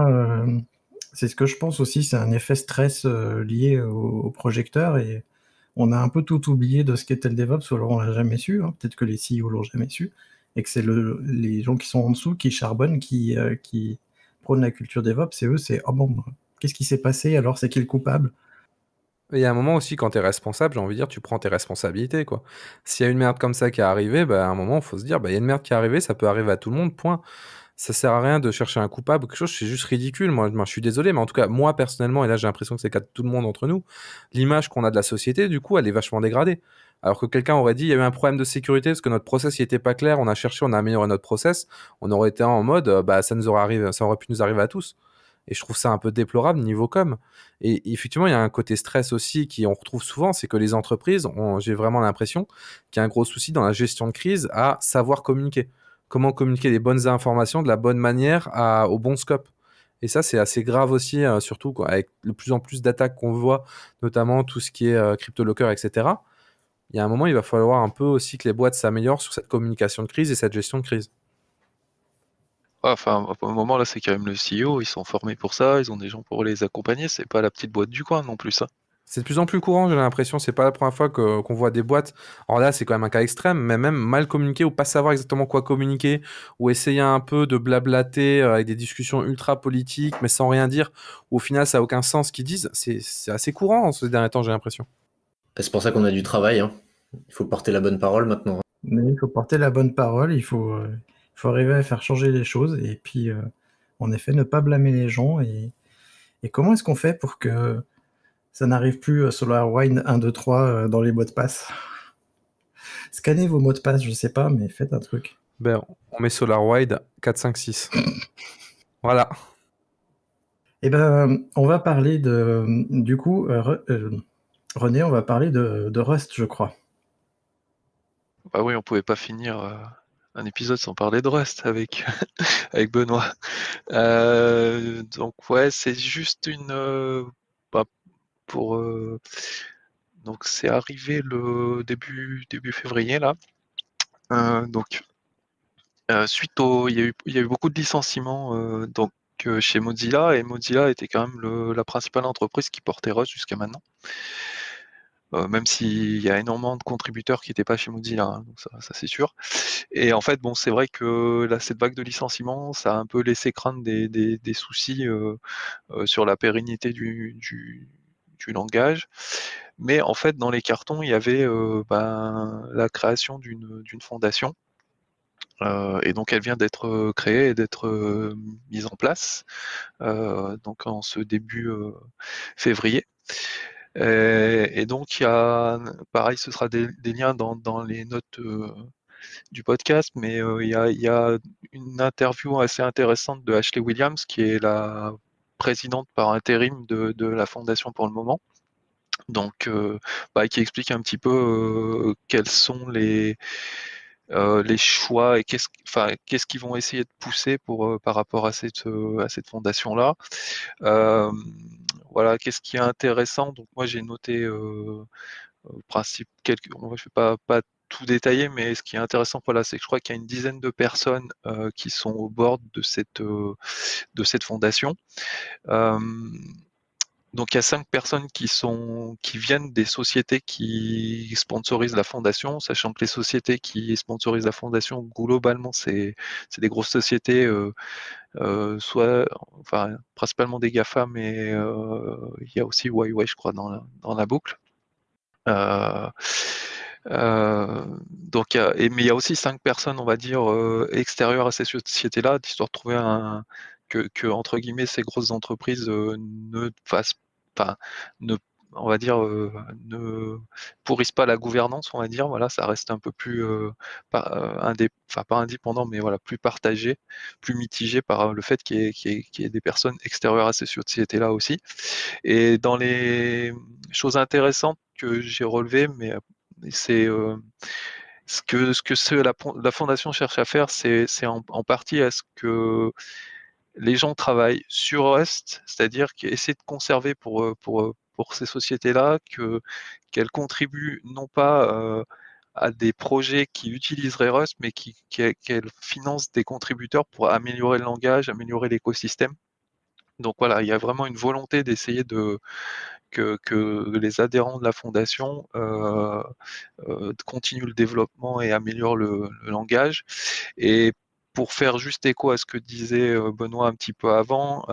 c'est ce que je pense aussi, c'est un effet stress, lié au projecteur et on a un peu tout oublié de ce qu'était le DevOps, ou alors on l'a jamais su, hein, peut-être que les CEO l'ont jamais su et que c'est les gens qui sont en dessous, qui charbonnent, qui prônent la culture DevOps et eux c'est: «Oh bon, qu'est-ce qui s'est passé alors? C'est qui le coupable?» Il y a un moment aussi, quand tu es responsable, j'ai envie de dire, tu prends tes responsabilités, quoi. S'il y a une merde comme ça qui est arrivée, bah, à un moment, il faut se dire, bah, il y a une merde qui est arrivée, ça peut arriver à tout le monde, point. Ça sert à rien de chercher un coupable ou quelque chose, c'est juste ridicule. Moi, je suis désolé, mais en tout cas, moi, personnellement, et là, j'ai l'impression que c'est le cas de tout le monde entre nous, l'image qu'on a de la société, du coup, elle est vachement dégradée. Alors que quelqu'un aurait dit, il y a eu un problème de sécurité parce que notre process, il était pas clair, on a cherché, on a amélioré notre process, on aurait été en mode, bah, ça aurait pu nous arriver à tous. Et je trouve ça un peu déplorable niveau com. Et effectivement, il y a un côté stress aussi qui on retrouve souvent, c'est que les entreprises, j'ai vraiment l'impression qu'il y a un gros souci dans la gestion de crise à savoir communiquer. Comment communiquer les bonnes informations de la bonne manière au bon scope. Et ça, c'est assez grave aussi, surtout quoi, avec de plus en plus d'attaques qu'on voit, notamment tout ce qui est CryptoLocker, etc. Il y a un moment, il va falloir un peu aussi que les boîtes s'améliorent sur cette communication de crise et cette gestion de crise. Ouais, enfin, pour le moment là, c'est quand même le CEO, ils sont formés pour ça, ils ont des gens pour les accompagner, c'est pas la petite boîte du coin non plus, ça. C'est de plus en plus courant, j'ai l'impression. C'est pas la première fois qu'on voit des boîtes. Alors là, c'est quand même un cas extrême, mais même mal communiquer ou pas savoir exactement quoi communiquer, ou essayer un peu de blablater avec des discussions ultra politiques, mais sans rien dire, où au final, ça a aucun sens ce qu'ils disent. C'est assez courant ces derniers temps, j'ai l'impression. c'est pour ça qu'on a du travail, hein. Il faut porter la bonne parole maintenant. Mais il faut porter la bonne parole, il faut arriver à faire changer les choses et puis, en effet, ne pas blâmer les gens et comment est-ce qu'on fait pour que ça n'arrive plus, SolarWind 1, 2, 3, dans les mots de passe? Scannez vos mots de passe, je sais pas, mais faites un truc. Ben, on met SolarWide 4, 5, 6. Voilà. Eh ben, on va parler du coup, René, on va parler de Rust, je crois. Bah oui, on pouvait pas finir un épisode sans parler de Rust avec, avec Benoît. Donc ouais, c'est juste bah, pour donc c'est arrivé le début février là. Donc, il y a eu beaucoup de licenciements donc chez Mozilla, et Mozilla était quand même la principale entreprise qui portait Rust jusqu'à maintenant. Même s'il y a énormément de contributeurs qui n'étaient pas chez Mozilla, hein, donc ça c'est sûr. Et en fait, bon, c'est vrai que là, cette vague de licenciements, ça a un peu laissé craindre des soucis sur la pérennité du langage. Mais en fait, dans les cartons, il y avait la création d'une fondation. Et donc elle vient d'être créée et d'être mise en place, donc en ce début février. Et donc il y a, pareil, ce sera des liens dans les notes du podcast, mais il y a une interview assez intéressante de Ashley Williams, qui est la présidente par intérim de la fondation pour le moment. Donc, qui explique un petit peu quels sont les choix et qu'est-ce qu'ils vont essayer de pousser par rapport à cette fondation-là. Voilà, qu'est-ce qui est intéressant. Donc moi j'ai noté principe quelques. Je ne vais pas tout détailler, mais ce qui est intéressant, voilà, c'est que je crois qu'il y a une dizaine de personnes qui sont au bord de cette fondation. Donc il y a 5 personnes qui viennent des sociétés qui sponsorisent la fondation, sachant que les sociétés qui sponsorisent la fondation, globalement, c'est des grosses sociétés, principalement des GAFA, mais il y a aussi Huawei, je crois, dans la boucle. Mais il y a aussi 5 personnes, on va dire, extérieures à ces sociétés-là, histoire de trouver que entre guillemets ces grosses entreprises ne fassent pas, on va dire, ne pourrissent pas la gouvernance, on va dire. Voilà, ça reste un peu plus pas indépendant, mais voilà, plus partagé, plus mitigé par le fait qu'il y ait des personnes extérieures à ces sociétés-là aussi. Et dans les choses intéressantes que j'ai relevées, mais c'est la fondation cherche à faire, c'est en partie à ce que les gens travaillent sur Rust, c'est-à-dire qu'essayer de conserver pour ces sociétés-là qu'elles contribuent non pas à des projets qui utiliseraient Rust, mais qu'elles financent des contributeurs pour améliorer le langage, améliorer l'écosystème. Donc voilà, il y a vraiment une volonté d'essayer que les adhérents de la fondation continuent le développement et améliorent le langage. Et pour faire juste écho à ce que disait Benoît un petit peu avant,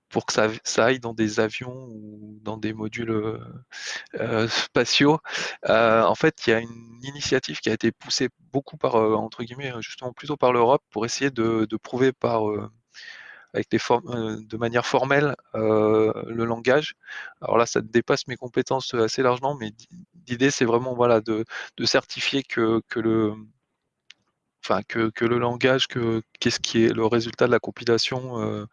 pour que ça aille dans des avions ou dans des modules spatiaux, en fait, il y a une initiative qui a été poussée beaucoup par, entre guillemets, justement plutôt par l'Europe, pour essayer de prouver avec de manière formelle le langage. Alors là, ça dépasse mes compétences assez largement, mais l'idée, c'est vraiment voilà, de certifier que le langage, qu'est-ce qui est le résultat de la compilation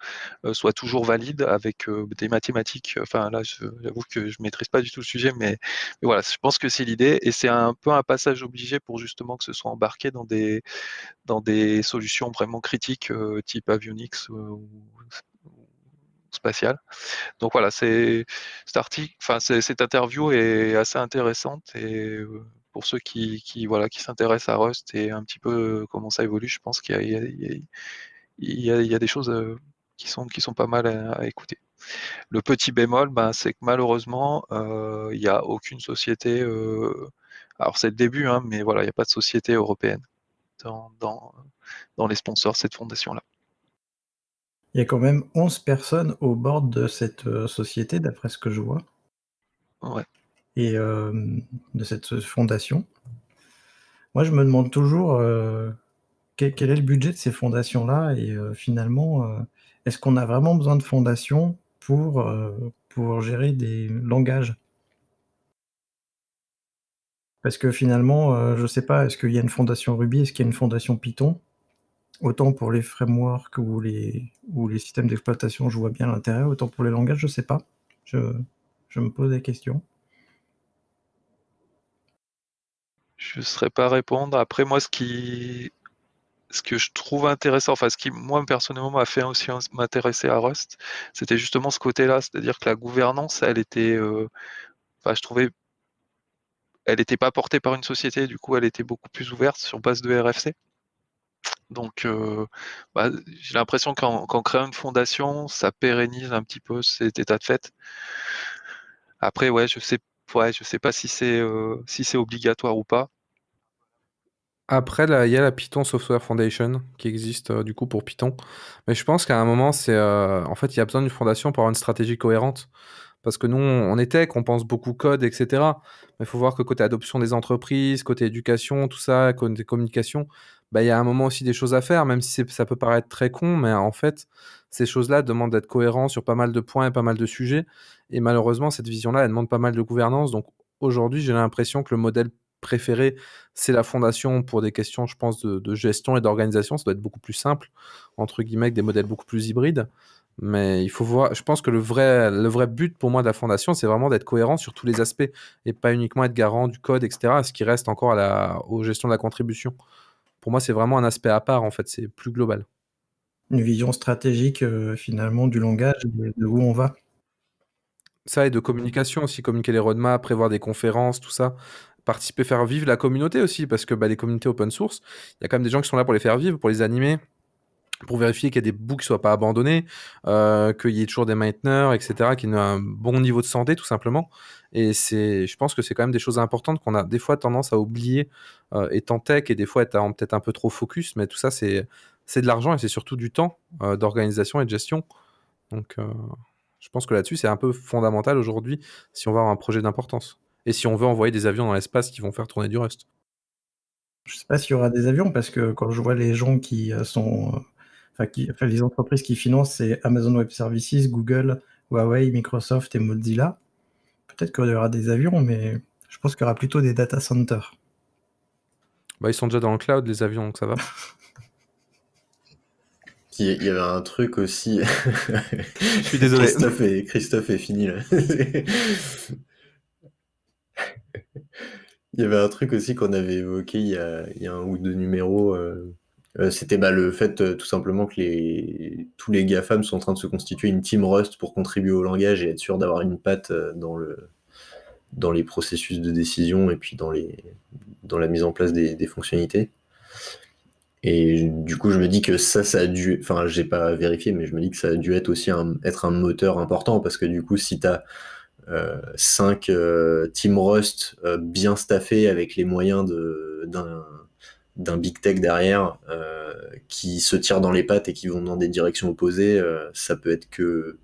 soit toujours valide avec des mathématiques. Enfin là, j'avoue que je maîtrise pas du tout le sujet, mais voilà, je pense que c'est l'idée, et c'est un peu un passage obligé pour justement que ce soit embarqué dans des solutions vraiment critiques type avionics ou spatiale. Donc voilà, cette interview est assez intéressante, et pour ceux voilà, qui s'intéressent à Rust et un petit peu comment ça évolue, je pense qu'il y a des choses qui sont pas mal à écouter. Le petit bémol, c'est que malheureusement, il n'y a aucune société, alors c'est le début, hein, mais voilà, il n'y a pas de société européenne dans les sponsors de cette fondation-là. Il y a quand même 11 personnes au bord de cette société, d'après ce que je vois. Ouais. Et de cette fondation. Moi, je me demande toujours quel est le budget de ces fondations-là, et finalement, est-ce qu'on a vraiment besoin de fondations pour gérer des langages? Parce que finalement, je sais pas, est-ce qu'il y a une fondation Ruby? Est-ce qu'il y a une fondation Python? Autant pour les frameworks ou les systèmes d'exploitation, je vois bien l'intérêt, autant pour les langages, je sais pas. Je me pose des questions. Je ne saurais pas répondre. Après, moi, ce que je trouve intéressant, enfin, ce qui, moi, personnellement, m'a fait aussi m'intéresser à Rust, c'était justement ce côté-là, c'est-à-dire que la gouvernance, elle était, je trouvais, elle n'était pas portée par une société, du coup elle était beaucoup plus ouverte sur base de RFC. Donc j'ai l'impression qu'en créant une fondation, ça pérennise un petit peu cet état de fait. Après, je sais pas si c'est obligatoire ou pas. Après, là, il y a la Python Software Foundation qui existe du coup pour Python. Mais je pense qu'à un moment, en fait, il y a besoin d'une fondation pour avoir une stratégie cohérente. Parce que nous, on est tech, on pense beaucoup code, etc. Mais il faut voir que côté adoption des entreprises, côté éducation, tout ça, côté communication, il y a un moment aussi des choses à faire, même si ça peut paraître très con, mais en fait, ces choses-là demandent d'être cohérent sur pas mal de points et pas mal de sujets. Et malheureusement, cette vision-là, elle demande pas mal de gouvernance. Donc aujourd'hui, j'ai l'impression que le modèle préféré, c'est la fondation pour des questions, je pense, de gestion et d'organisation. Ça doit être beaucoup plus simple, entre guillemets, que des modèles beaucoup plus hybrides. Mais il faut voir, je pense que le vrai but pour moi de la fondation, c'est vraiment d'être cohérent sur tous les aspects et pas uniquement être garant du code, etc., ce qui reste encore aux gestions de la contribution. Pour moi, c'est vraiment un aspect à part, en fait, c'est plus global. Une vision stratégique, finalement, du langage et de où on va. Ça, et de communication aussi, communiquer les roadmaps, prévoir des conférences, tout ça. Participer, faire vivre la communauté aussi, parce que les communautés open source, il y a quand même des gens qui sont là pour les faire vivre, pour les animer, pour vérifier qu'il y a des bouts qui ne soient pas abandonnés, qu'il y ait toujours des mainteneurs, etc., qui aient un bon niveau de santé, tout simplement. Et je pense que c'est quand même des choses importantes qu'on a des fois tendance à oublier étant tech, et des fois être peut-être un peu trop focus, mais tout ça, c'est de l'argent et c'est surtout du temps d'organisation et de gestion. Donc, je pense que là-dessus, c'est un peu fondamental aujourd'hui si on va avoir un projet d'importance. Et si on veut envoyer des avions dans l'espace qui vont faire tourner du Rust. Je sais pas s'il y aura des avions, parce que quand je vois les gens qui sont... les entreprises qui financent, c'est Amazon Web Services, Google, Huawei, Microsoft et Mozilla. Peut-être qu'il y aura des avions, mais je pense qu'il y aura plutôt des data centers. Ils sont déjà dans le cloud, les avions, donc ça va. Il y avait un truc aussi. Je suis désolé. Christophe est fini là. Il y avait un truc aussi qu'on avait évoqué il y a un ou deux numéros. C'était le fait tout simplement que tous les GAFAM sont en train de se constituer une team Rust pour contribuer au langage et être sûr d'avoir une patte dans les processus de décision et puis dans la mise en place des fonctionnalités. Et du coup, je me dis que ça a dû... Enfin, j'ai pas vérifié, mais je me dis que ça a dû être aussi être un moteur important, parce que du coup, si tu as 5 Team Rust bien staffés avec les moyens d'un big tech derrière qui se tirent dans les pattes et qui vont dans des directions opposées, ça peut être que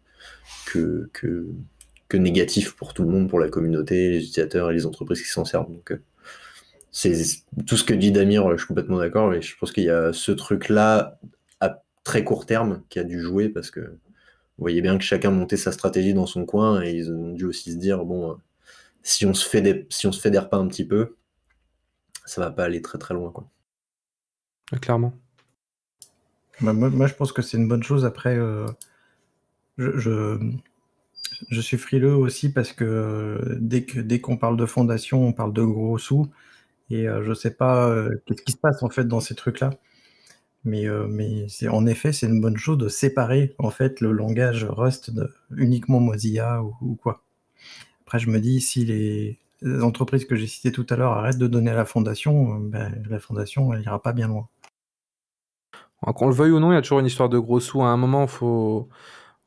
négatif pour tout le monde, pour la communauté, les utilisateurs et les entreprises qui s'en servent. Donc c'est tout ce que dit Damir, je suis complètement d'accord, et je pense qu'il y a ce truc-là à très court terme qui a dû jouer, parce que vous voyez bien que chacun montait sa stratégie dans son coin, et ils ont dû aussi se dire, bon, si on se fédère pas un petit peu, ça va pas aller très très loin, quoi. Clairement. Moi, je pense que c'est une bonne chose. Après, je suis frileux aussi, parce que dès qu'on parle de fondation, on parle de gros sous, et je sais pas qu'est-ce qui se passe en fait dans ces trucs-là. Mais en effet, c'est une bonne chose de séparer en fait le langage Rust de uniquement Mozilla ou quoi. Après, je me dis, si les entreprises que j'ai citées tout à l'heure arrêtent de donner à la fondation, la fondation, elle ira pas bien loin. Qu'on le veuille ou non, il y a toujours une histoire de gros sous. À un moment, faut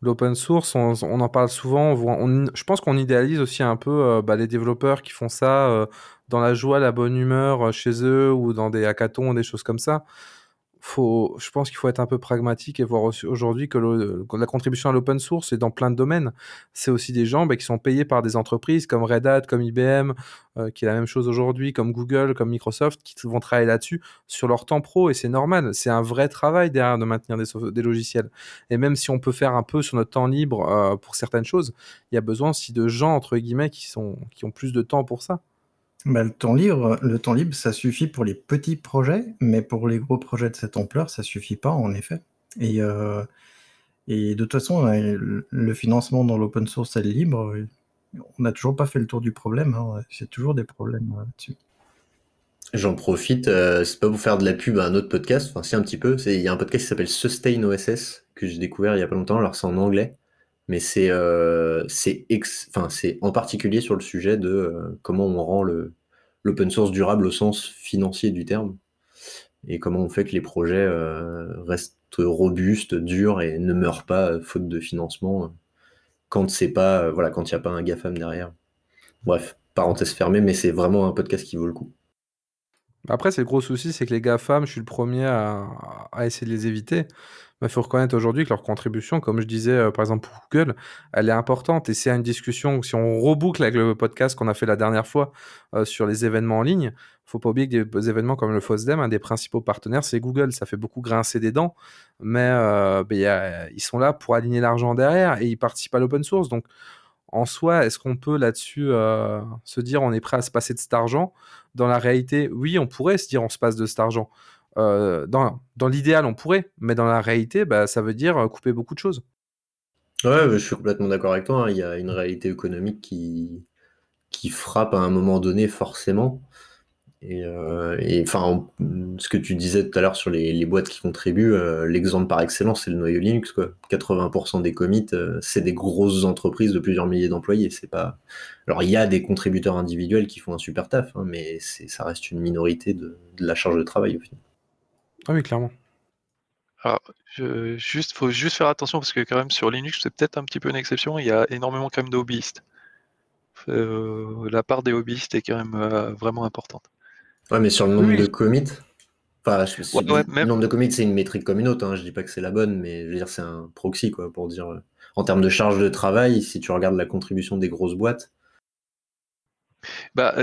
l'open source, on en parle souvent. Je pense qu'on idéalise aussi un peu les développeurs qui font ça dans la joie, la bonne humeur chez eux, ou dans des hackathons, des choses comme ça. Je pense qu'il faut être un peu pragmatique et voir aujourd'hui que la contribution à l'open source est dans plein de domaines. C'est aussi des gens qui sont payés par des entreprises comme Red Hat, comme IBM, qui est la même chose aujourd'hui, comme Google, comme Microsoft, qui vont travailler là-dessus sur leur temps pro, et c'est normal. C'est un vrai travail derrière de maintenir des logiciels. Et même si on peut faire un peu sur notre temps libre pour certaines choses, il y a besoin aussi de gens, entre guillemets, qui ont plus de temps pour ça. Le temps libre, ça suffit pour les petits projets, mais pour les gros projets de cette ampleur, ça suffit pas, en effet. Et de toute façon, le financement dans l'open source et le libre, on n'a toujours pas fait le tour du problème, hein. C'est toujours des problèmes là-dessus. J'en profite, c'est pas pour faire de la pub à un autre podcast, enfin si un petit peu, il y a un podcast qui s'appelle Sustain OSS, que j'ai découvert il y a pas longtemps, alors c'est en anglais, mais c'est en particulier sur le sujet de comment on rend l'open source durable au sens financier du terme, et comment on fait que les projets restent robustes, durs et ne meurent pas faute de financement quand c'est pas voilà, quand il n'y a pas un GAFAM derrière. Bref, parenthèse fermée, mais c'est vraiment un podcast qui vaut le coup. Après, c'est le gros souci, c'est que les GAFAM, je suis le premier à essayer de les éviter. Mais il faut reconnaître aujourd'hui que leur contribution, comme je disais, par exemple pour Google, elle est importante. Et c'est une discussion, si on reboucle avec le podcast qu'on a fait la dernière fois sur les événements en ligne, faut pas oublier que des événements comme le FOSDEM, un des principaux partenaires, c'est Google. Ça fait beaucoup grincer des dents, mais ils sont là pour aligner l'argent derrière et ils participent à l'open source. Donc, en soi, est-ce qu'on peut là-dessus se dire on est prêt à se passer de cet argent? Dans la réalité, oui, on pourrait se dire on se passe de cet argent. Dans l'idéal, on pourrait, mais dans la réalité, ça veut dire couper beaucoup de choses. Ouais, je suis complètement d'accord avec toi, hein. Il y a une réalité économique qui frappe à un moment donné forcément. Et enfin, ce que tu disais tout à l'heure sur les boîtes qui contribuent, l'exemple par excellence, c'est le noyau Linux, quoi. 80% des commits, c'est des grosses entreprises de plusieurs milliers d'employés. C'est pas. Alors, il y a des contributeurs individuels qui font un super taf, hein, mais ça reste une minorité de la charge de travail au final. Ah oui, clairement. Alors, faut juste faire attention parce que quand même sur Linux, c'est peut-être un petit peu une exception. Il y a énormément quand même de hobbyistes. La part des hobbyistes est quand même vraiment importante. Ouais, mais sur le nombre Oui. de commits, enfin, Ouais, le nombre de commits, c'est une métrique comme une autre, hein. Je dis pas que c'est la bonne, mais je veux dire, c'est un proxy, quoi, pour dire. En termes de charge de travail, si tu regardes la contribution des grosses boîtes.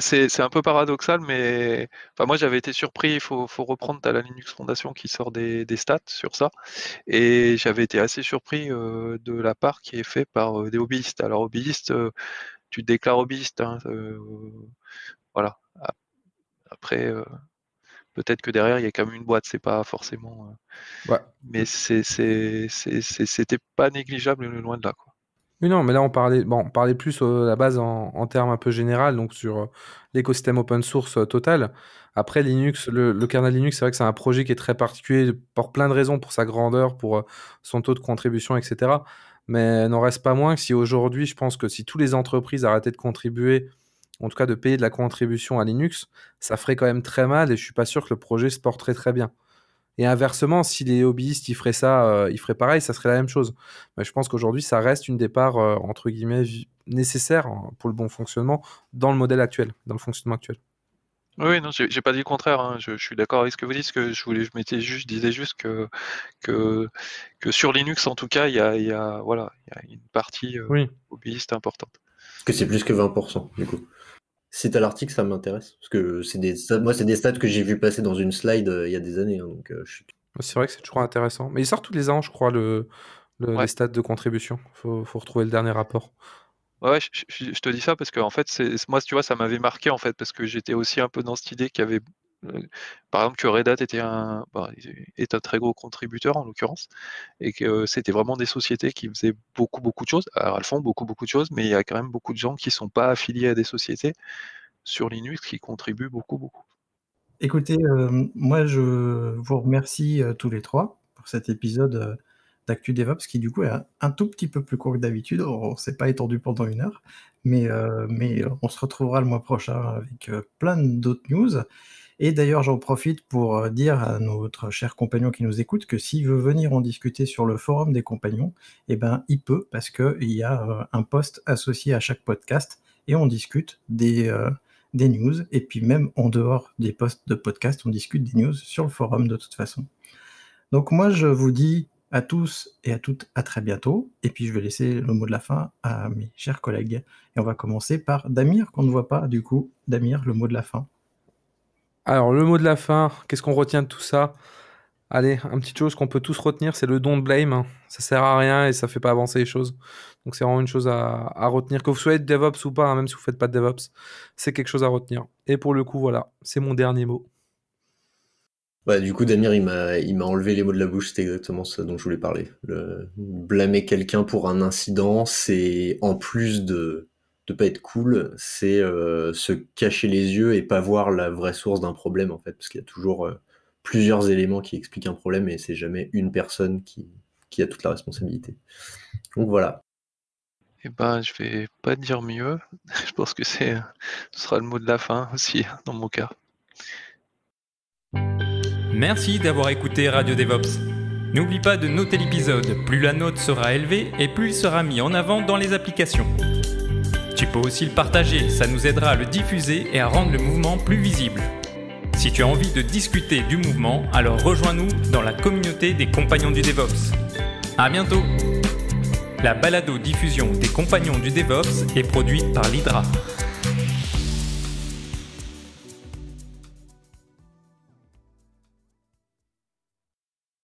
C'est un peu paradoxal, mais enfin, moi j'avais été surpris. Il faut reprendre, t'as la Linux Foundation qui sort des stats sur ça, et j'avais été assez surpris de la part qui est faite par des hobbyistes. Alors hobbyiste, tu te déclares hobbyiste, hein, voilà. Après, peut-être que derrière il y a quand même une boîte, c'est pas forcément. Ouais. Mais c'était pas négligeable, loin de là, quoi. Oui, non, mais là, on parlait plus à la base en termes un peu général, donc sur l'écosystème open source total. Après, Linux, le kernel Linux, c'est vrai que c'est un projet qui est très particulier pour plein de raisons, pour sa grandeur, pour son taux de contribution, etc. Mais n'en reste pas moins que si aujourd'hui, je pense que si toutes les entreprises arrêtaient de contribuer, en tout cas de payer de la contribution à Linux, ça ferait quand même très mal et je suis pas sûr que le projet se porterait très bien. Et inversement, si les hobbyistes ils feraient ça, ils feraient pareil, ça serait la même chose. Mais je pense qu'aujourd'hui, ça reste une des parts entre guillemets nécessaires pour le bon fonctionnement dans le modèle actuel, dans le fonctionnement actuel. Oui, non, j'ai pas dit le contraire, hein. Je suis d'accord avec ce que vous dites. Ce que je disais juste que sur Linux, en tout cas, il y a voilà, il y a une partie Oui. hobbyiste importante. Que c'est plus que 20%, du coup. Si t'as l'article, ça m'intéresse. Parce que moi, c'est des stats que j'ai vu passer dans une slide il y a des années, hein, donc C'est vrai que c'est toujours intéressant. Mais il sort tous les ans, je crois, Ouais. les stats de contribution. Faut retrouver le dernier rapport. Ouais, je te dis ça parce que en fait, moi, tu vois, ça m'avait marqué en fait parce que j'étais aussi un peu dans cette idée qu'il y avait, par exemple, que Red Hat est un très gros contributeur en l'occurrence, et que c'était vraiment des sociétés qui faisaient beaucoup de choses. Alors elles font beaucoup de choses, mais il y a quand même beaucoup de gens qui sont pas affiliés à des sociétés sur Linux qui contribuent beaucoup. Écoutez, moi je vous remercie tous les trois pour cet épisode d'Actu DevOps qui du coup est un tout petit peu plus court que d'habitude. On s'est pas étendu pendant 1 heure, mais on se retrouvera le mois prochain avec plein d'autres news. Et d'ailleurs, j'en profite pour dire à notre cher compagnon qui nous écoute que s'il veut venir en discuter sur le forum des compagnons, eh ben, il peut, parce qu'il y a un post associé à chaque podcast, et on discute des news, et puis même en dehors des posts de podcast, on discute des news sur le forum de toute façon. Donc moi, je vous dis à tous et à toutes à très bientôt, et puis je vais laisser le mot de la fin à mes chers collègues. Et on va commencer par Damir, qu'on ne voit pas du coup. Damir, le mot de la fin. Alors, le mot de la fin, qu'est-ce qu'on retient de tout ça? Allez, une petite chose qu'on peut tous retenir, c'est le don't blame, hein. Ça sert à rien et ça fait pas avancer les choses. Donc c'est vraiment une chose à retenir. Que vous soyez de DevOps ou pas, hein, même si vous faites pas de DevOps, c'est quelque chose à retenir. Et pour le coup, voilà, c'est mon dernier mot. Ouais, du coup, Damir, il m'a enlevé les mots de la bouche, c'était exactement ça dont je voulais parler. Blâmer quelqu'un pour un incident, c'est, en plus de pas être cool, c'est se cacher les yeux et pas voir la vraie source d'un problème, en fait, parce qu'il y a toujours plusieurs éléments qui expliquent un problème et c'est jamais une personne qui a toute la responsabilité. Donc voilà. Eh ben, je vais pas dire mieux. Je pense que ce sera le mot de la fin aussi, dans mon cas. Merci d'avoir écouté Radio DevOps. N'oublie pas de noter l'épisode, plus la note sera élevée et plus il sera mis en avant dans les applications. Tu peux aussi le partager, ça nous aidera à le diffuser et à rendre le mouvement plus visible. Si tu as envie de discuter du mouvement, alors rejoins-nous dans la communauté des compagnons du DevOps. À bientôt! La balado-diffusion des compagnons du DevOps est produite par l'Hydra.